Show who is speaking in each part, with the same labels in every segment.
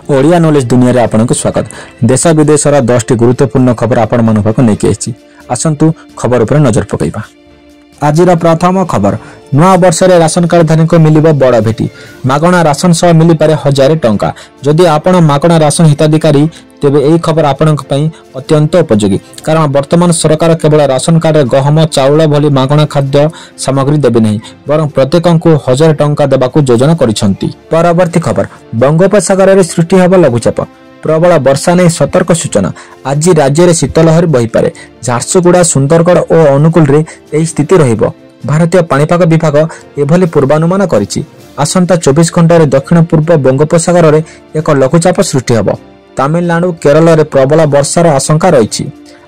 Speaker 1: Odia knowledge दुनिया रे आपनको स्वागत। देश विदेश 10 गुरुत्वपूर्ण खबर आपण मन पाक नै केछि। आसंतु खबर ऊपर नजर पकैबा। आजिर प्रथम खबर, नुआ वर्ष रे राशन कार्ड धारी को मिलिबो बड़ भेटी। मागणा राशन सह मिली पारे 1000 टंका। जदि आपण मागणा राशन हिताधिकारी तेबे एही खबर आपणक पई अत्यंत उपयोगी, कारण वर्तमान सरकार केवल राशन कार्ड गहम चाउल भली मागणा खाद्य सामग्री देबे नहीं, बरं प्रत्येकंकु 1000 टंका देबाकू योजना करिसंती। परवर्ती खबर, बंगोपसागर रे सृष्टि हबो लघुचाप। प्रबल वर्षा नहीं सतर्क सूचना। आज राज्य में शीतलहरी बही पारे। झारसुगुड़ा, सुंदरगढ़ और अनुकूल रे एही स्थिति रहिबो। भारतीय पाणीपाग विभाग एभली पूर्वानुमान करिछि। आसंता 24 घंटा रे दक्षिण पूर्व बंगोपसागर रे एक लघुचाप सृष्टि हबो। तमिलनाडु, केरल रे प्रबल वर्षार आशंका रहिछि।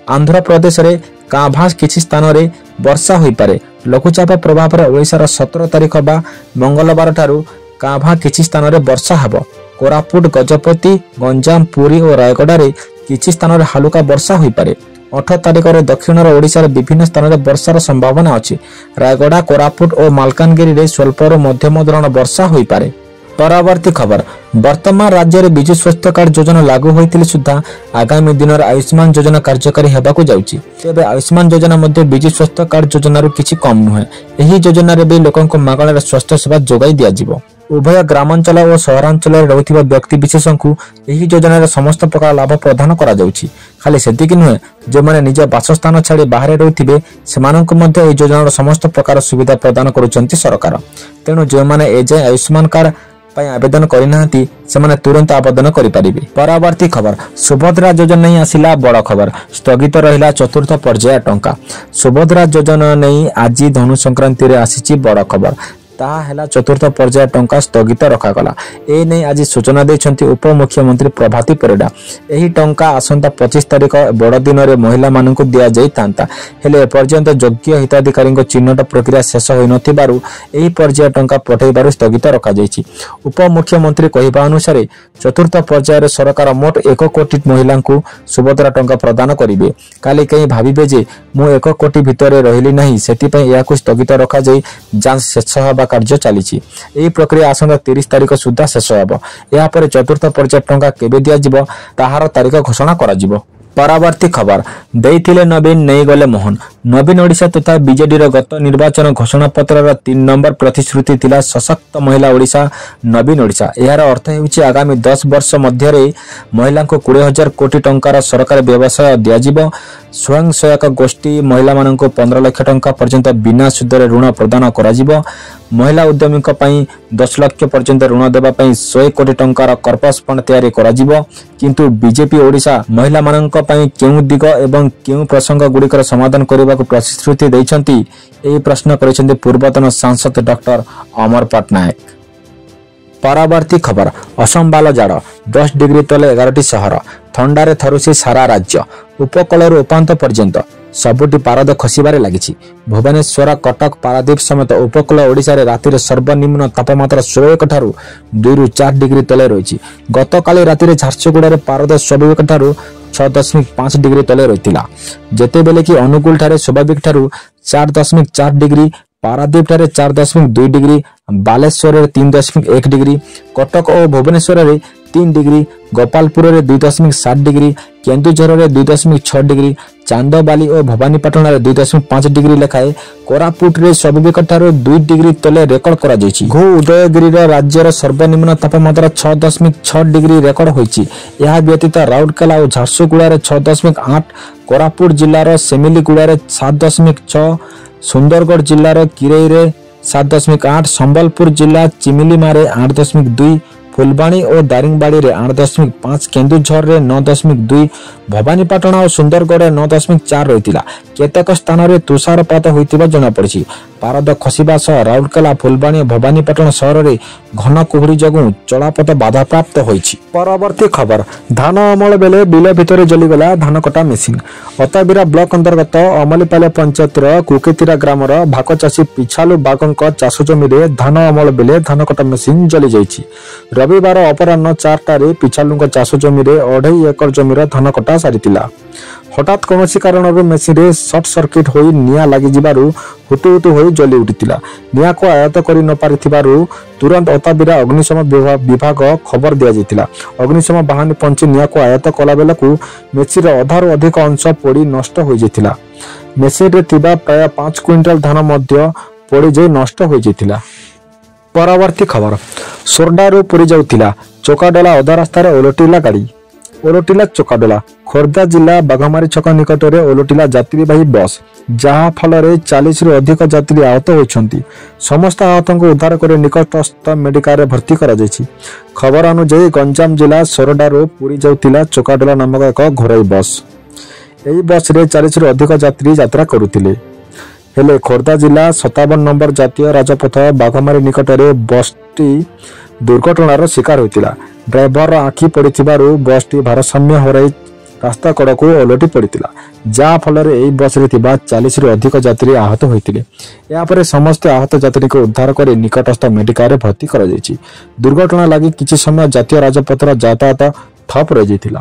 Speaker 1: आंध्र प्रदेश रे काभास किछि स्थान रे वर्षा होई पारे। लघुचाप प्रभाव रे ओडिसा 17 तारिख बा मंगलवार ठारू काभा किछि स्थान रे वर्षा हबो। कोरापुट, गजपति, गंजाम, पुरी और रायगड़ा रे किछि स्थान रे हालुका वर्षा होई पारे। 8 तारिख रे दक्षिण ओडिसा रे विभिन्न स्थान रे वर्षार संभावना अछि। रायगड़ा, कोरापुट और मालकानगिरी रे स्वल्प रो मध्यम धरण वर्षा होई पारे। परवर्ती खबर, वर्तमान राज्य रे बिजु स्वास्थ्य कार्ड योजना लागू होइतिले सुद्धा आगामी दिन रे आयुष्मान योजना कार्यकारी हेबाकू जाउछि। तेबे आयुष्मान योजना मध्ये बिजु स्वास्थ्य कार्ड योजना रो किछि कम नुहे। एही योजना रे भी लोकंको मागणा स्वास्थ्य सेवा जोगाई दिया जिवो। उभय ग्रामांचल और सहरांचल रहुथिबा व्यक्ति विशेषଙ୍କୁ एही योजना रे समस्त प्रकार लाभ प्रदान करा जाउछि। खाली सेतिक नुहे, जे माने निज बासस्थान छाडी बाहर रहुथिबे सेमानଙ୍କୁ मध्ये एही योजना रो समस्त प्रकार सुविधा प्रदान करूचंती सरकार। तेनु जे माने एजे आयुष्मान कार्ड आवेदन करिनाहांती सेमाने तुरंत आवेदन करि परिबे। परवर्ती खबर, सुभद्रा योजना नहीं आसिला बड़ खबर। स्थगित रहिला चतुर्थ पर्याय टंका। सुभद्रा योजना नहीं आज धनु संक्रांति रे आसीची बड़ खबर। ताहा हेला चतुर्थ पर्याय टंका स्थगित रखा गला। ए नहीं आज सूचना दैछंती उप मुख्यमंत्री प्रभाती परिडा। एही टंका आसंता 25 तारिख बड़ दिन रे महिला माननकु दिया जाई तांता। हेले पर्यंत योग्य हिताधिकारी चिन्हट प्रक्रिया शेष होई नथिबारु एही पर्याय टंका पठेइबारु स्थगित रखा जाईछि। उप मुख्यमंत्री कहिबा अनुसार चतुर्थ पर्याय रे सरकार मोट 1 कोटी महिलांकु सुभद्रा टंका प्रदान करिवे। काली कहीं भाबिबे जे मु 1 कोटी भितरे रहिली नाही, सेति पय याकु स्थगित रखा जाई जांच शेष होबा कार्य चली। एही प्रक्रिया आसंता 30 तारिख सुद्धा शेष होबो। या पर चतुर्थ पर्याय टंका केबे दिया जिवो ताहार तारिख घोषणा करा जिवो। परवर्ती खबर, देइथिले नवीन नहीं गले मोहन। नवीन ओडिशा तथा बीजेडी रो गत निर्वाचन घोषणा पत्र 3 नंबर प्रतिश्रुति थिला सशक्त महिला ओडिशा, नवीन ओडिशा। यार अर्थ हेउछि आगामी 10 वर्ष मध्य रे महिला को 20,000 कोटी टंकार सरकार व्यवसाय दिया जिवो। स्वयं सहायक गोष्ठी महिला माननको 15 लाख टंका पर्यंत बिना सुध रे ऋण प्रदान करा जिवो। महिला उद्यमी पई 10 लाख पर्यंत ऋण देबा पई 100 कोटी टंकार कर्पस फंड तैयारी करा जिवो। किंतु बीजेपी ओडिशा महिला माननको पई केउ दिग एवं केउ प्रसंग गुड़िकर समाधान करबा को प्रतिश्रुति दैछंती, एही प्रश्न करिसेंती पूर्वतन सांसद डॉक्टर अमर पटनायक। परवर्ती खबर, असंबाल जाड़ 10 डिग्री तले 11टी सहर। थंडारे थरुसी सारा राज्य। उपकूल उपांत पर्यंत सबुटी पारद खसिबारे लागिछि। भुवनेश्वर, कटक, पारादीप समेत उपकूल ओडिशा रे राति रे सर्वनिम्न तापमात्रा 21 ठारू 2 ରୁ 4 डिग्री तले रहिछि। गतकाली राति रे झारसुगुड़ा रे पारद स्वाभाविक ठारू 6.5 डिग्री तले रहितिला, जेतेबेले कि अनुकूल ठारे स्वाभाविक ठारू 4.4 डिग्री, पारादीप ठारे 4.2 डिग्री, बालेश्वर रे 3.1 डिग्री, कटक और भुवनेश्वर रे 3 डिग्री, गोपालपुर रे 2.7 डिग्री, केन्दुझर रे 2.6 डिग्री, चांदबाली और भवानीपाटन रे 2.5 डिग्री लेखाए, कोरापुट रे स्वाभाविक ठारू 2 डिग्री तले रेकर्ड करा जायछि। घो उदयगिरी रे राज्यर सर्वनिम्न तापमात्रा 6.6 डिग्री रेकर्ड होईछि। यह व्यतीत राउरकेला और झारसुगुड़ा रे 6.8, कोरापुट जिल्लार सेमिलीगुड़ा रे 7.6, सुंदरगढ़ जिल्लार किरई रे 7.8, संबलपुर जिला चिमिलीमा रे 8.2, फुलबाणी और दारिंगबाड़ी रे 8.5, केन्दुझर रे 9.2, भवानीपाटन और सुंदरगढ़ रे 9.4 रहितिला। केतक स्थान रे तुषारपात होइतिबा जणा पड़िछि। पारद खसिबा सह राउरकेला, फुलबाणी और भवानीपाटन सहर रे घन कुहुड़ी जगु चलापथ बाधा प्राप्त होइछि। परवर्ती खबर, धान अमल बेले बिल भितरे जलिगला धान कटा मेसिन। अताबिरा ब्लॉक अंतर्गत अमलीपाले पंचायत कुकेतिरा ग्रामर भाकचाषी पिछालू बागंक चाष जमी रे धान अमल बेले धान कटा मेसिन जली जाइछि। रविवार अपराह्न 4टारे पिछालूंक चाष जमी रे 2.5 एकर जमीर धान कटा सारितिला। हठात कौनसी कारणରୁ ମେସିନରେ ସର୍ଟ सर्किट ହୋଇ ନିଆଁ ଲାଗିଯିବାରୁ ହୁତୁହୁତୁ ହୋଇ ଜଳି ଉଠିଥିଲା। ନିଆଁକୁ ଆୟତ୍ତ କରି ନ ପାରିଥିବାରୁ ତୁରନ୍ତ ଅତାବିରା ଅଗ୍ନିଶମ ବିଭାଗ ଖବର ଦିଆଯାଇଥିଲା। ଅଗ୍ନିଶମ ବାହିନୀ ପହଞ୍ଚି ନିଆଁକୁ ଆୟତ୍ତ କଲାବେଳକୁ ମେସିନର ଅଧାରୁ ଅଧିକ ଅଂଶ ପୋଡ଼ି ନଷ୍ଟ ହୋଇଯାଇଥିଲା। ମେସିନରେ ଥିବା ପ୍ରାୟ 5 କ୍ୱିଣ୍ଟାଲ ଧାନ ମଧ୍ୟ ପୋଡ଼ିଯାଇ ନଷ୍ଟ ହୋଇଯାଇଥିଲା। ପରବର୍ତ୍ତୀ ଖବର, ସୋରଡାରୁ ପୁରୀ ଯାଉଥିଲା ଚକାଡୋଲା ଅଧା ରାସ୍ତାରେ ଓଲଟିଲା ଚକାଡୋଲା। ଖୋର୍ଦ୍ଧା ଜିଲ୍ଲା ବାଘମାରୀ ଛକ ନିକଟରେ ଓଲଟିଲା ଯାତ୍ରୀବାହୀ ବସ୍, ଯାହା ଫଳରେ 40ରୁ ଅଧିକ ଯାତ୍ରୀ ଆହତ ହୋଇଛନ୍ତି। ସମସ୍ତ ଆହତଙ୍କୁ ଉଦ୍ଧାର କରି ନିକଟସ୍ଥ ମେଡିକାଲରେ ଭର୍ତ୍ତି କରାଯାଇଛି। ଖବର ଅନୁଯାୟୀ ଗଞ୍ଜାମ ଜିଲ୍ଲା ସୋରଡାରୁ ପୁରୀ ଯାଉଥିଲା ଚକାଡୋଲା ନାମକ ଏକ ଘରୋଇ ବସ୍। ଏହି ବସ୍ରେ 40ରୁ ଅଧିକ ଯାତ୍ରୀ ଯାତ୍ରା କରୁଥିଲେ। ହେଲେ ଖୋର୍ଦ୍ଧା ଜିଲ୍ଲା 57 ନମ୍ବର ଜାତୀୟ ରାଜପଥ ବାଘମାରୀ ନିକଟରେ ବସ୍ଟି ଦୁର୍ଘଟଣାର ଶିକାର ହୋଇଥିଲା। ଡ୍ରାଇଭରର ଆଖି ପଡ଼ିଥିବାରୁ ବସ୍ଟି ଭାରସାମ୍ୟ ହରାଇ ରାସ୍ତା କଡ଼କୁ ଓଲଟି ପଡ଼ିଥିଲା, ଯାହା ଫଳରେ ଏହି ବସ୍ରେ ଥିବା 40ରୁ ଅଧିକ ଯାତ୍ରୀ ଆହତ ହୋଇଥିଲେ। ଏହାପରେ ସମସ୍ତ ଆହତ ଯାତ୍ରୀଙ୍କୁ ଉଦ୍ଧାର କରି ନିକଟସ୍ଥ ମେଡିକାଲରେ ଭର୍ତ୍ତି କରାଯାଇଛି। ଦୁର୍ଘଟଣା ଲାଗି କିଛି ସମୟ ଜାତୀୟ ରାଜପଥର ଯାତାୟାତ ଠପ୍ ରହିଯାଇଥିଲା।